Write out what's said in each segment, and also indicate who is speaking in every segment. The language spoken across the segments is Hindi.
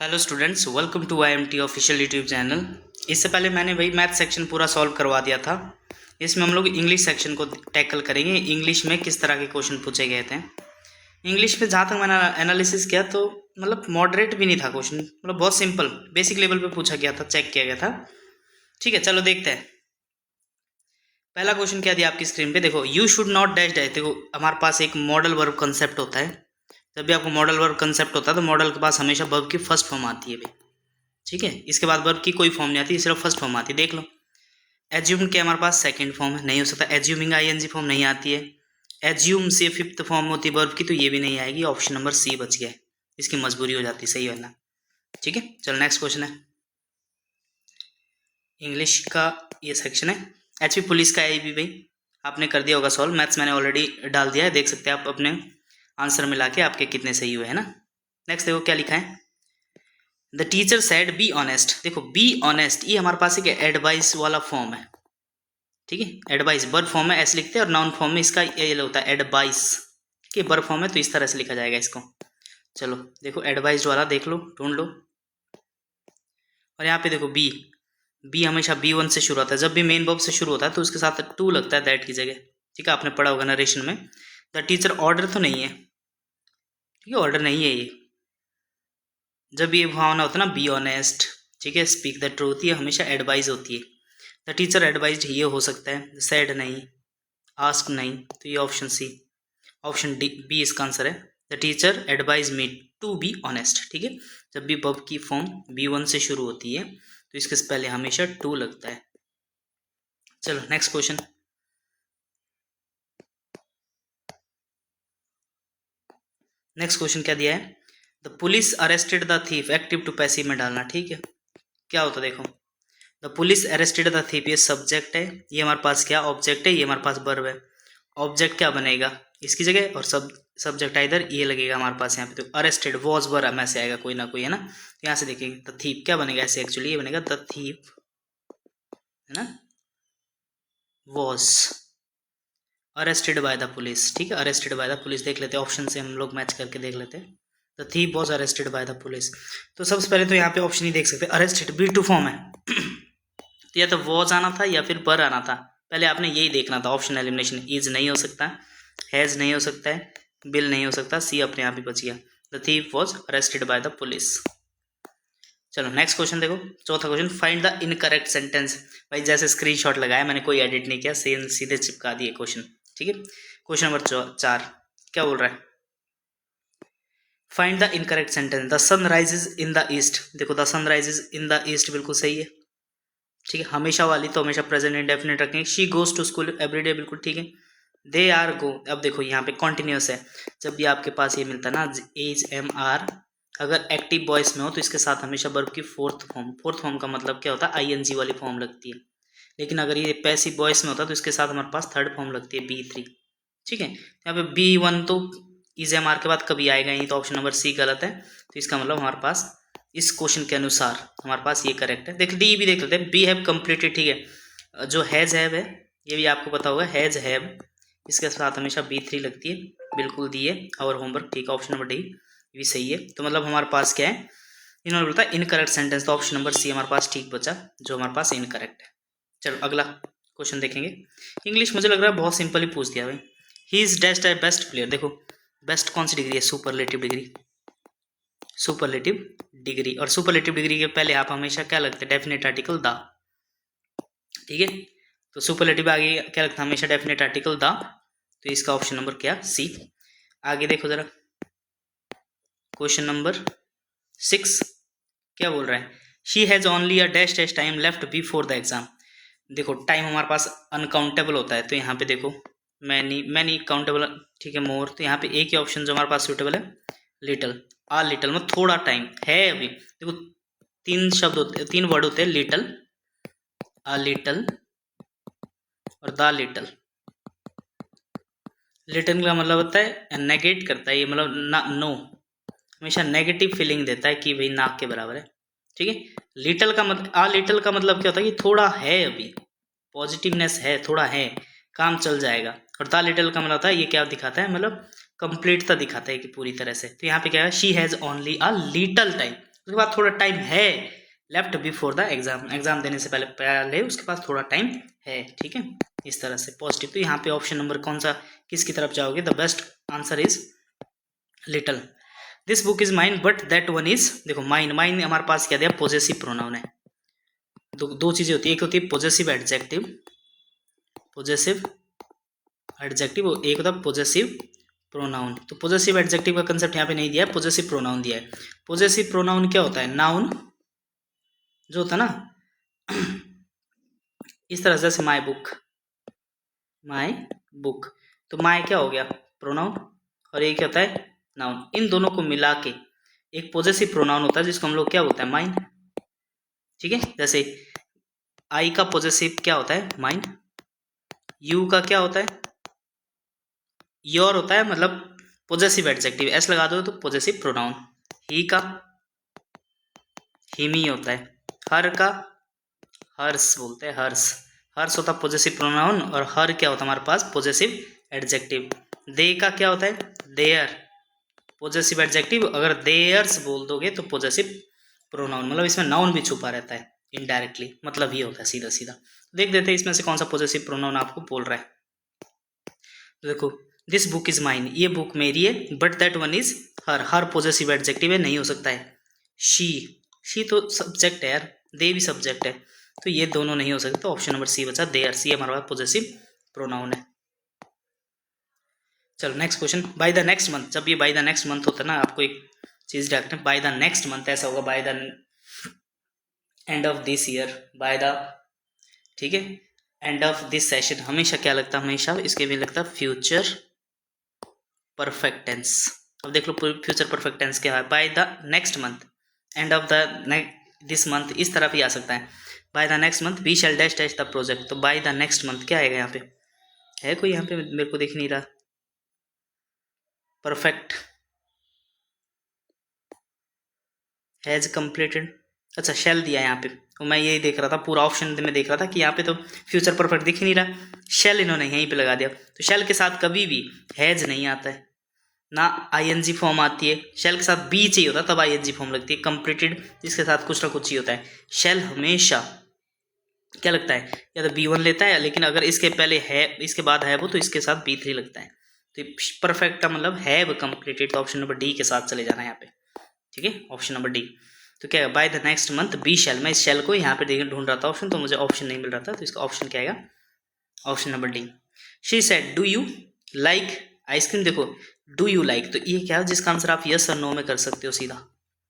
Speaker 1: Hello students, welcome to IMT official YouTube channel. इससे पहले मैंने वही मैथ सेक्शन पूरा सॉल्व करवा दिया था। इसमें हम लोग इंग्लिश सेक्शन को टैकल करेंगे। इंग्लिश में किस तरह के क्वेश्चन पूछे गए थे। इंग्लिश में जहाँ तक मैंने एनालिसिस किया तो मतलब मॉडरेट भी नहीं था क्वेश्चन, मतलब बहुत सिंपल बेसिक लेवल पे पूछा गया था, चेक किया गया था। ठीक है, चलो देखते हैं। पहला क्वेश्चन क्या दिया आपकी स्क्रीन पे, देखो you should not dash dash. देखो हमारे पास एक मॉडल वर्ब कंसेप्ट होता है। जब भी आपको मॉडल वर्ब कंसेप्ट होता है तो मॉडल के पास हमेशा वर्ब की फर्स्ट फॉर्म आती है भाई। ठीक है, इसके बाद वर्ब की कोई फॉर्म नहीं आती, सिर्फ फर्स्ट फॉर्म आती है। देख लो, एज्यूम के हमारे पास सेकंड फॉर्म है, नहीं हो सकता। एज्यूमिंग आईएनजी फॉर्म नहीं आती है। एज्यूम से फिफ्थ फॉर्म होती है वर्ब की, तो ये भी नहीं आएगी। ऑप्शन नंबर सी बच गया है, इसकी मजबूरी हो जाती है सही वाला। ठीक है, चलो नेक्स्ट क्वेश्चन है। इंग्लिश का ये सेक्शन है। एचपी पुलिस का है भी भाई, आपने कर दिया होगा सॉल्व। मैथ्स मैंने ऑलरेडी डाल दिया है, देख सकते हैं आप अपने आंसर मिला के आपके कितने सही हुए है ना। नेक्स्ट देखो क्या लिखा है। The teacher said be honest. देखो बी ऑनेस्ट ये हमारे पास एक एडवाइस वाला फॉर्म है। ठीक है, एडवाइस वर्ब फॉर्म में ऐसे लिखते हैं और नाउन फॉर्म में इसका ये होता है एडवाइस। ठीक है, वर्ब फॉर्म में तो इस तरह से लिखा जाएगा इसको। चलो देखो एडवाइस वाला देख लो, ढूंढ लो। और यहाँ पे देखो बी, बी हमेशा बी वन से शुरू होता है। जब भी मेन वर्ब से शुरू होता है तो उसके साथ टू लगता है दैट की जगह। ठीक है, आपने पढ़ा होगा नरेशन में। द टीचर ऑर्डर तो नहीं है, ठीक है, ऑर्डर नहीं है ये। जब ये भावना होता है ना बी ऑनेस्ट, ठीक है, स्पीक द ट्रूथ, ये हमेशा एडवाइस होती है। द टीचर एडवाइज्ड ये हो सकता है, सैड नहीं, आस्क नहीं, तो ये option C, option D B इसका आंसर है। The teacher advise me to be honest. ठीक है, जब भी वर्ब की फॉर्म बी वन से शुरू होती है तो इसके पहले हमेशा टू लगता है। चलो नेक्स्ट क्वेश्चन। नेक्स्ट क्वेश्चन क्या दिया है। The police arrested the thief. Active to passive में डालना। ठीक है, क्या होता है देखो, the police arrested the thief, ये सब्जेक्ट है, ये हमारे पास क्या ऑब्जेक्ट है, ये हमारे पास वर्ब है। ऑब्जेक्ट क्या बनेगा इसकी जगह, और सब्जेक्ट इधर ये लगेगा हमारे पास यहाँ पे। तो अरेस्टेड वॉज वर्ब में से आएगा कोई ना कोई, है ना। तो यहाँ से देखेंगे द थीफ क्या बनेगा ऐसे, एक्चुअली ये बनेगा द थीफ, है ना, was arrested by the police. ठीक है, अरेस्टेड बाय द पुलिस देख लेते हैं, ऑप्शन से हम लोग मैच करके देख लेते हैं। The thief was arrested by the police. तो सबसे पहले तो यहाँ पे ऑप्शन ही देख सकते हैं, अरेस्टेड बी टू फॉर्म है। तो या तो वॉज आना था या फिर बर आना था, पहले आपने यही देखना था। ऑप्शन एलिमिनेशन, इज नहीं हो सकता, हैज़ नहीं हो सकता है, बिल नहीं हो सकता, सी अपने आप ही बच गया। The thief was arrested by the police. चलो नेक्स्ट क्वेश्चन देखो, चौथा question, find the incorrect sentence. भाई जैसे स्क्रीनशॉट लगाया मैंने, कोई एडिट नहीं किया, सेम सीधे चिपका दिए क्वेश्चन। ठीक है, क्वेश्चन नंबर 4 क्या बोल रहा है, find the incorrect sentence. The sun rises in the east. देखो the sun rises in the east बिल्कुल सही है। ठीक है, हमेशा वाली तो हमेशा प्रेजेंट इंडेफिनिट रखेंगे। She goes to school every day, बिल्कुल ठीक है। दे आर गो, अब देखो यहाँ पे कॉन्टिन्यूस है। जब भी आपके पास ये मिलता है ना एज एम आर, अगर एक्टिव वॉइस में हो तो इसके साथ हमेशा वर्ब की फोर्थ फॉर्म का मतलब क्या होता है, आईएनजी वाली फॉर्म लगती है। लेकिन अगर ये पैसिव वॉइस में होता है तो इसके साथ हमारे पास थर्ड फॉर्म लगती है बी थ्री। ठीक है, यहाँ पे बी वन तो इज एम आर के बाद कभी आएगा ही, तो ऑप्शन नंबर सी गलत है। तो इसका मतलब हमारे पास इस क्वेश्चन के अनुसार हमारे पास ये करेक्ट है। देख डी भी देख लेते हैं, बी हैव कम्प्लीटेड। ठीक है, जो हैज हैव है ये भी आपको पता होगा, हैज हैव इसके साथ हमेशा बी थ्री लगती है, बिल्कुल दी है। और होमवर्क ठीक है, ऑप्शन नंबर डी भी सही है। तो मतलब हमारे पास क्या है, इन्होंने बोलता है इनकरेक्ट सेंटेंस, तो ऑप्शन नंबर सी हमारे पास ठीक बचा, जो हमारे पास इनकरेक्ट है। चलो अगला क्वेश्चन देखेंगे। इंग्लिश मुझे लग रहा है बहुत सिंपल ही पूछ दिया भाई। ही इज डेस्ट ए बेस्ट प्लेयर। देखो बेस्ट कौन सी डिग्री है, सुपरलेटिव डिग्री, सुपरलेटिव डिग्री। और सुपरलेटिव डिग्री के पहले आप हमेशा क्या लगते हैं, डेफिनेट आर्टिकल द। ठीक है, तो सुपरलेटिव आगे क्या लगता है, हमेशा डेफिनेट आर्टिकल द। तो इसका ऑप्शन नंबर क्या, सी। आगे देखो जरा, क्वेश्चन नंबर 6 क्या बोल रहा है, she has only a dash dash time left before the exam. देखो टाइम हमारे पास अनकाउंटेबल होता है, तो यहाँ पे देखो मैनी मैनी काउंटेबल, ठीक है, मोर। तो यहाँ पे एक ही ऑप्शन जो हमारे पास सूटेबल है, लिटल। आ लिटल में थोड़ा टाइम है अभी। देखो तीन शब्द होते, तीन वर्ड होते हैं, लिटल, आ लिटल और द लिटल। लिटल का मतलब होता है नेगेट करता है, ये मतलब ना, नो, हमेशा नेगेटिव फीलिंग देता है कि भाई नाक के बराबर है। ठीक है, लिटल का मतलब, आ लिटल का मतलब क्या होता है कि थोड़ा है अभी, पॉजिटिवनेस है, थोड़ा है, काम चल जाएगा। और द लिटल का मतलब होता है ये क्या दिखाता है, मतलब कंप्लीटता दिखाता है कि पूरी तरह से। तो यहाँ पे क्या है, she has only a little time, उसके बाद थोड़ा टाइम है left before the exam, exam देने से पहले उसके पास थोड़ा टाइम है, ठीक है, इस तरह से पॉजिटिव। तो यहाँ पे ऑप्शन नंबर कौन सा, किसकी तरफ जाओगे, the best answer is little. This book is mine but that one is, देखो माइन, माइन हमारे पास क्या दिया, पॉजेसिव प्रोनाउन है। दो चीजें होती है, एक होती है पॉजेसिव एडजेक्टिव, पॉजेसिव एडजेक्टिव, और एक होता है पॉजेसिव प्रोनाउन। तो पॉजेसिव एडजेक्टिव का कंसेप्ट यहाँ पे नहीं दिया है, पॉजेसिव प्रोनाउन दिया है। पॉजेसिव प्रोनाउन क्या होता है, नाउन जो होता है ना इस तरह से, जैसे माई बुक, माई बुक, तो माई क्या हो गया, प्रोनाउन, और ये क्या होता है, नाउन। इन दोनों को मिला के एक पॉजेसिव प्रोनाउन होता है जिसको हम लोग क्या बोलते हैं, माइन, ठीक है। जैसे आई का पॉजेसिव क्या होता है, माइन। यू का क्या होता है, योर होता है, मतलब पॉजेसिव एडजेक्टिव, एस लगा दो तो पॉजेसिव प्रोनाउन। ही का हिमी होता है। हर का हर्ष बोलते हैं, हर्ष, हर्ष होता है पॉजेसिव प्रोनाउन, और हर क्या होता है हमारे पास, पॉजेसिव एडजेक्टिव। दे का क्या होता है, देयर, पॉजेसिव एडजेक्टिव। अगर देयर्स बोल दोगे तो पॉजेसिव प्रोनाउन, मतलब इसमें नाउन भी छुपा रहता है इनडायरेक्टली, मतलब ये होता है सीधा सीधा। देख देते हैं इसमें से कौन सा पॉजेसिव प्रोनाउन आपको बोल रहा है। तो देखो, दिस बुक इज माइन, ये बुक मेरी है, but that one is her, her possessive adjective है, नहीं हो सकता है। शी तो सब्जेक्ट है यार, दे भी सब्जेक्ट है, तो ये दोनों नहीं हो सकते, तो ऑप्शन नंबर सी बचा, देयर, सी हमारे पास पॉजेसिव प्रोनाउन है। चलो next question, bye the next month, जब ये बाय द नेक्स्ट मंथ होता है ना, आपको एक चीज रखना है, बाय द नेक्स्ट मंथ ऐसा होगा, by the end of this year, by the, ठीक है, एंड ऑफ दिस सेशन, हमेशा क्या लगता है, हमेशा इसके भी लगता है फ्यूचर परफेक्ट टेंस। अब देख लो फ्यूचर परफेक्ट टेंस क्या है, by the next month, end of the this month, इस तरह भी आ सकता है, by the next month we shall dash dash the project. तो बाय द नेक्स्ट मंथ क्या आएगा यहाँ पे, है कोई यहाँ पे, मेरे को दिख नहीं रहा, परफेक्ट हैज कंप्लीटेड, अच्छा शेल दिया यहाँ पे, तो मैं यही देख रहा था, पूरा ऑप्शन में देख रहा था कि यहाँ पे तो फ्यूचर परफेक्ट दिख ही नहीं रहा, शेल इन्होंने यहीं पे लगा दिया। तो शेल के साथ कभी भी हैज नहीं आता है, ना आईएनजी फॉर्म आती है, शेल के साथ बी चाहिए होता है तब आईएनजी फॉर्म लगती है, कंप्लीटेड इसके साथ कुछ ना कुछ चाहिए होता है। शेल हमेशा क्या लगता है, या तो B1 लेता है, लेकिन अगर इसके पहले है, इसके बाद है वो, तो इसके साथ B3 लगता है। तो परफेक्ट का मतलब है वो कंप्लीटेड, तो ऑप्शन नंबर डी के साथ चले जाना है यहाँ पे, ठीक है, ऑप्शन नंबर डी। तो क्या है, by the next month B shall, मैं इस शैल को यहाँ पे देखिए ढूंढ रहा था ऑप्शन, तो मुझे ऑप्शन नहीं मिल रहा था, तो इसका ऑप्शन क्या आएगा, option number D. She said do you like ice cream, देखो डू यू लाइक, तो ये क्या है, जिसका आंसर आप यस और नो में कर सकते हो सीधा,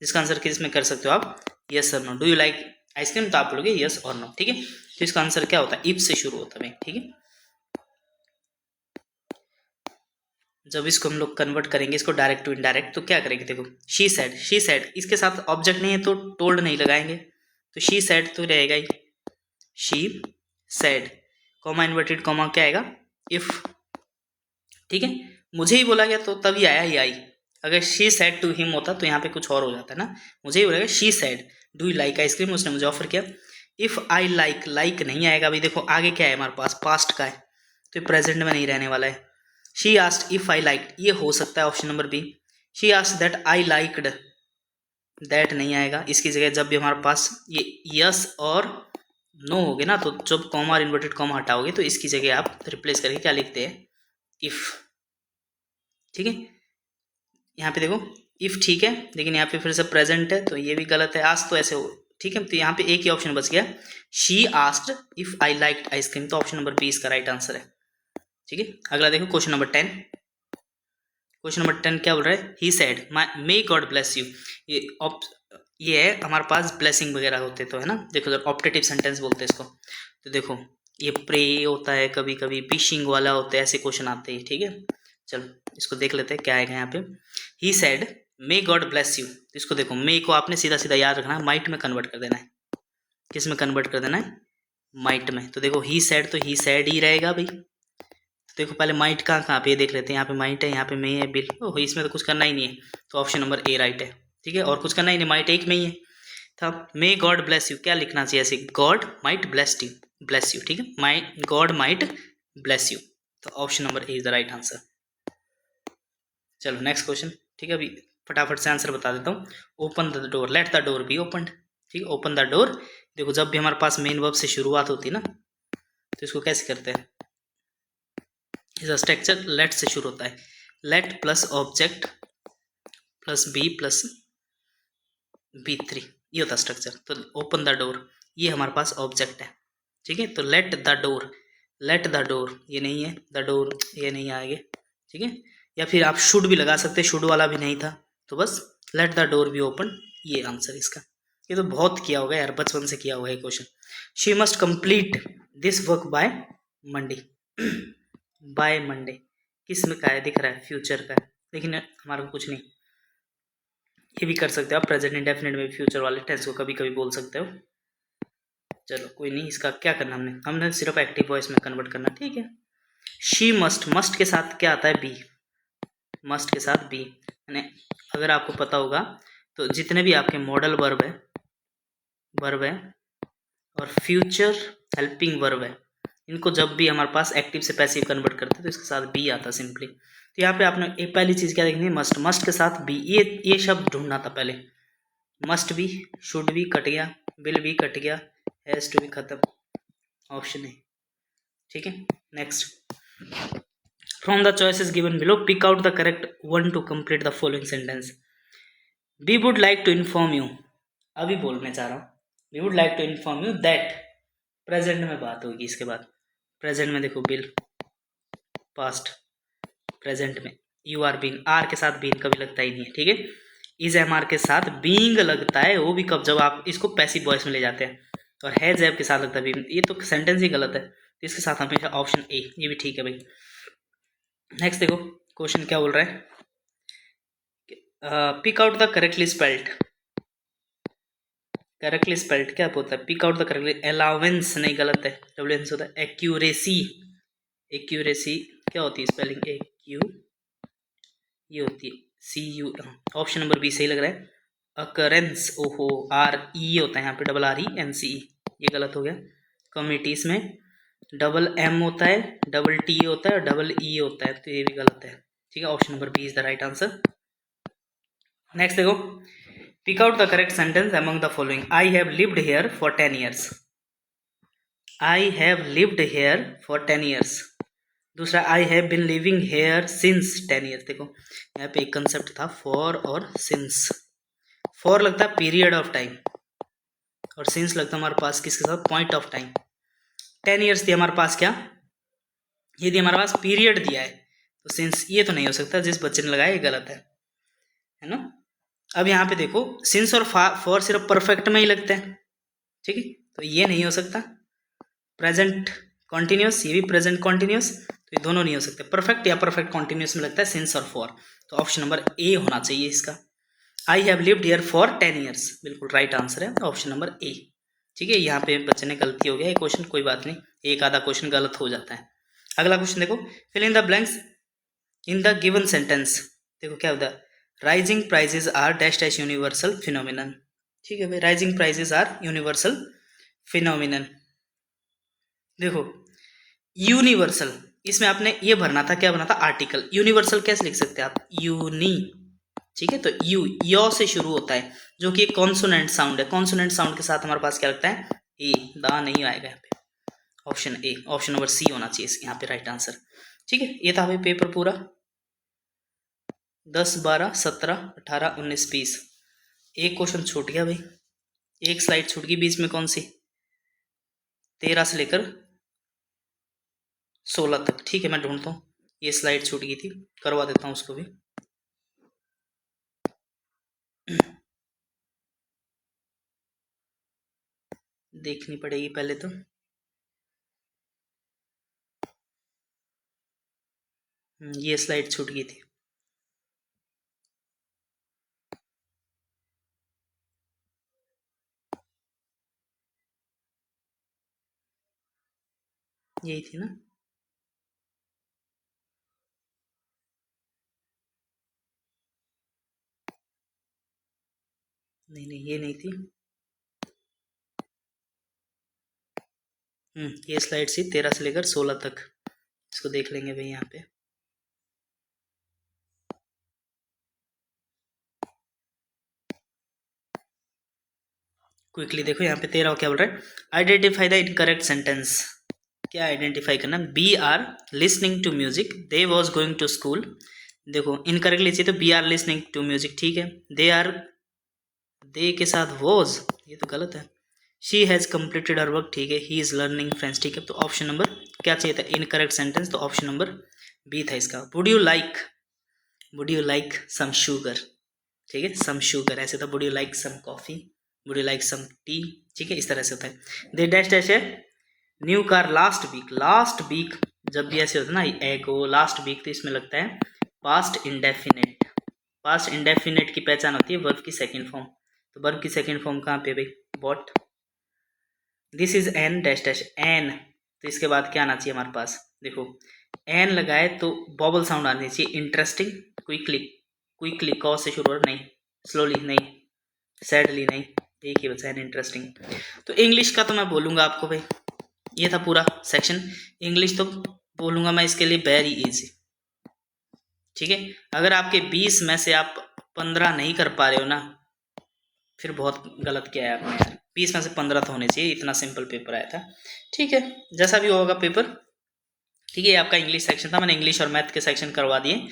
Speaker 1: जिसका आंसर किस में कर सकते हो आप, यस और no. Do you like ice cream, तो आप बोलोगे यस और नो, ठीक है। तो इसका आंसर क्या होता है, इफ से शुरू होता है, ठीक है। जब इसको हम लोग कन्वर्ट करेंगे, इसको डायरेक्ट टू इनडायरेक्ट, तो क्या करेंगे, देखो शी सेड इसके साथ ऑब्जेक्ट नहीं है तो टोल्ड नहीं लगाएंगे, तो शी सेड तो रहेगा ही, she said, comma inverted comma क्या आएगा, इफ, ठीक है। मुझे ही बोला गया तो तभी आया ही आई, अगर शी सेड टू हिम होता तो यहाँ पे कुछ और हो जाता है ना, मुझे ही बोला she said do you like ice cream, उसने मुझे ऑफर किया। इफ आई लाइक, लाइक नहीं आएगा, अभी देखो आगे क्या है हमारे पास, पास्ट का है, तो प्रेजेंट में नहीं रहने वाला है। She asked if I liked, ये हो सकता है option number B, she asked that I liked, that नहीं आएगा, इसकी जगह जब भी हमारे पास ये यस और नो हो गए ना, तो जब कॉमा और इन्वर्टेड कॉमा हटाओगे तो इसकी जगह आप रिप्लेस करके क्या लिखते हैं, इफ, ठीक है। यहाँ पे देखो इफ, ठीक है, लेकिन यहाँ पे फिर से प्रेजेंट है तो ये भी गलत है, आज तो ऐसे हो, ठीक है। तो यहाँ पे एक ही ऑप्शन बच गया, she asked if I liked ice cream, तो ऑप्शन नंबर बी इसका राइट आंसर है, ठीक है। अगला देखो क्वेश्चन नंबर 10, क्वेश्चन नंबर 10 क्या बोल रहा है, he said may God bless you, ये है हमारे पास ब्लेसिंग वगैरह होते तो है ना, देखो जब ऑप्टेटिव सेंटेंस बोलते हैं इसको, तो देखो ये प्रे होता है, कभी कभी विशिंग वाला होता है, ऐसे क्वेश्चन आते हैं, ठीक है। चलो इसको देख लेते हैं क्या आएगा यहाँ पे, he said may God bless you, तो इसको देखो मे को आपने सीधा सीधा याद रखना है, माइट में कन्वर्ट कर देना है, किस में कन्वर्ट कर देना है, माइट में। तो देखो ही सेड, तो ही सेड ही रहेगा भाई, तो देखो पहले माइट कहाँ पे देख लेते हैं, यहाँ पे माइट है, यहाँ पे मे है, बिल, ओह इसमें तो कुछ करना ही नहीं है, तो ऑप्शन नंबर ए राइट है, ठीक है, और कुछ करना ही नहीं, माइट एक में ही है। था मे गॉड ब्लेस यू, क्या लिखना चाहिए ऐसे, गॉड माइट ब्लेस यू, ठीक है, माई गॉड माइट ब्लेस यू, तो option number A is the right answer. चलो नेक्स्ट क्वेश्चन, ठीक है, अभी फटाफट से आंसर बता देता हूँ। Open the door, let the door be open. ठीक है, ओपन द डोर। देखो जब भी हमारे पास मेन वर्ब से शुरुआत होती है ना, तो इसको कैसे करते हैं, इसका स्ट्रक्चर लेट से शुरू होता है। Let plus object plus B plus B3, ये होता है स्ट्रक्चर। तो ओपन द डोर, ये हमारे पास ऑब्जेक्ट है। ठीक है, तो let the door, let the door ये नहीं है, द डोर ये नहीं आएगा। ठीक है, या फिर आप शुड भी लगा सकते, शुड वाला भी नहीं था, तो बस let the door be open, ये आंसर इसका। ये तो बहुत किया होगा यार, बचपन से किया हुआ है question. She must complete this work by Monday. By Monday किस में का है, दिख रहा है फ्यूचर का है, लेकिन हमारे को कुछ नहीं। ये भी कर सकते हो आप, प्रेजेंट इंडेफिनिट में फ्यूचर वाले टेंस को कभी कभी बोल सकते हो। चलो कोई नहीं, इसका क्या करना, हमने सिर्फ एक्टिव वॉइस में कन्वर्ट करना। ठीक है, शी मस्ट, मस्ट के साथ क्या आता है, बी। मस्ट के साथ बी, यानी अगर आपको पता होगा तो जितने भी आपके मॉडल वर्ब है और फ्यूचर हेल्पिंग वर्ब है, इनको जब भी हमारे पास एक्टिव से पैसिव कन्वर्ट करते हैं तो इसके साथ बी आता सिंपली। तो यहाँ पे आपने एक पहली चीज़ क्या देखनी है, मस्ट, मस्ट के साथ बी, ये शब्द ढूंढना था पहले। मस्ट भी, शुड भी कट गया, विल भी कट गया, हैज टू भी खत्म, ऑप्शन है। ठीक है, next, from the choices given below pick out the correct one to complete the following sentence. We would like to inform you, अभी बोलने चाह रहा हूँ, we would like to inform you that, present में बात होगी इसके बाद। प्रेजेंट में देखो बिल, पास्ट, प्रेजेंट में यू आर बीइंग, आर के साथ बीइंग कभी लगता ही नहीं है। ठीक है, इज एम आर के साथ बीइंग लगता है, वो भी कब, जब आप इसको पैसिव वॉइस में ले जाते हैं। और हैज एब के साथ लगता है बीइंग, ये तो सेंटेंस ही गलत है, तो इसके साथ हमेशा ऑप्शन ए, ये भी ठीक है भाई। नेक्स्ट देखो क्वेश्चन क्या बोल रहा है, pick out the correctly spelled. Correctly spelled क्या होता है, pick out the correctly, allowance नहीं, गलत है, डब्ल्यू होता है एक्यूरेसी। एक्यूरेसी क्या होती है स्पेलिंग, एक्यू ये होती है CU, ऑप्शन नंबर बी सही लग रहा है। अकरेंस, ओहो, RE होता है यहाँ पे, RENCE, ये गलत हो गया। कमिटीज में M होता है, T होता है और E होता है, तो ये भी गलत है। ठीक है, option number B is the right answer. Next देखो, pick out the correct sentence among the following. I have lived here for 10 years. I have lived here for 10 years. दूसरा, I have been living here since 10 years. देखो यहाँ पे एक कंसेप्ट था फॉर और सिंस। फॉर लगता है पीरियड ऑफ टाइम और सिंस लगता है हमारे पास किसके साथ, पॉइंट ऑफ टाइम। 10 ईयर्स दिया हमारे पास, क्या ये दिया हमारे पास, पीरियड दिया है, तो सिंस ये तो नहीं हो सकता, जिस बच्चे ने लगाया ये गलत है ना। अब यहाँ पे देखो सिंस और फॉर सिर्फ परफेक्ट में ही लगते हैं। ठीक है, तो ये नहीं हो सकता। प्रेजेंट कॉन्टिन्यूस, ये भी प्रेजेंट कॉन्टिन्यूस, तो ये दोनों नहीं हो सकते। परफेक्ट या परफेक्ट कॉन्टिन्यूस में लगता है सिंस और फॉर, तो ऑप्शन नंबर ए होना चाहिए इसका। आई have lived here for 10 years, बिल्कुल राइट आंसर है, ऑप्शन नंबर ए। ठीक है, यहाँ पे बच्चे ने गलती हो गया, ये क्वेश्चन कोई बात नहीं, एक आधा क्वेश्चन गलत हो जाता है। अगला क्वेश्चन देखो, fill in the blanks in the given sentence. देखो क्या होता है, rising prices are dash dash universal phenomenon. ठीक है भाई, rising prices are universal phenomenon. देखो यूनिवर्सल, इसमें आपने ये भरना था, क्या भरना था, आर्टिकल। यूनिवर्सल कैसे लिख सकते हैं आप, यूनी। ठीक है, तो यो से शुरू होता है, जो कि एक कॉन्सोनेंट साउंड है। कॉन्सोनेंट साउंड के साथ हमारे पास क्या लगता है, ए, दा नहीं आएगा यहाँ पे, option A, option number C होना चाहिए यहाँ पे राइट आंसर। ठीक है, ये था भाई पेपर पूरा, 10, 12, 17, 18, 19, 20। एक क्वेश्चन छूट गया भाई, एक स्लाइड छूट गई बीच में, कौन सी, 13 से लेकर 16 तक। ठीक है, मैं ढूंढता हूँ, ये स्लाइड छूट गई थी, करवा देता हूँ उसको भी। देखनी पड़ेगी पहले तो, ये स्लाइड छूट गई थी। यही थी ना, नहीं नहीं ये नहीं थी, ये स्लाइड थी 13 से लेकर 16 तक, इसको देख लेंगे भाई यहाँ पे। क्विकली देखो यहाँ पे 13 क्या बोल रहा है, आइडेंटिफाई द इनकरेक्ट सेंटेंस। क्या आइडेंटिफाई करना, B are listening to music, they was going to school. देखो इनकरेक्ट लीजिए तो B are listening to music, ठीक है। दे के साथ वॉज, ये तो गलत है। She has completed her work, ठीक है। ही इज़ लर्निंग फ्रेंच, ठीक है। तो ऑप्शन नंबर क्या चाहिए था, इनकरेक्ट सेंटेंस, तो ऑप्शन नंबर बी था इसका। Would you like some sugar, ठीक है, सम शुगर ऐसे था। Would you like some coffee, would you like some tea, ठीक है, इस तरह से होता है। दे डैश डैश है न्यू कार लास्ट वीक जब भी ऐसे होता है ना एगो लास्ट वीक, तो इसमें लगता है पास्ट इंडेफिनेट। पास्ट इंडेफिनेट की पहचान होती है वर्ब की सेकंड फॉर्म। तो वर्ब की सेकंड फॉर्म कहाँ पे भाई, bought. This is an dash dash an, तो इसके बाद क्या आना चाहिए हमारे पास, देखो एन लगाए तो बॉबल साउंड आनी चाहिए। इंटरेस्टिंग, क्विकली कॉ से शुरू हो, नहीं स्लोली नहीं, सैडली नहीं, एक ही बचा है इंटरेस्टिंग। तो इंग्लिश का तो मैं बोलूँगा आपको भाई, ये था पूरा सेक्शन। इंग्लिश तो बोलूँगा मैं इसके लिए वेरी इजी, ठीक है। अगर आपके 20 में से आप 15 नहीं कर पा रहे हो ना, फिर बहुत गलत किया है आपने यार। 20 में से 15 तो होने चाहिए, इतना सिंपल पेपर आया था, ठीक है। जैसा भी होगा पेपर, ठीक है। आपका इंग्लिश सेक्शन था, मैंने इंग्लिश और मैथ के सेक्शन करवा दिए,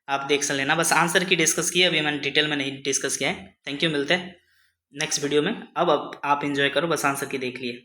Speaker 1: आप देख सकते लेना। बस आंसर की डिस्कस किए, अभी मैंने डिटेल में नहीं डिस्कस किया है। थैंक यू, मिलते हैं नेक्स्ट वीडियो में। अब आप एंजॉय करो, बस आंसर की देख लिए।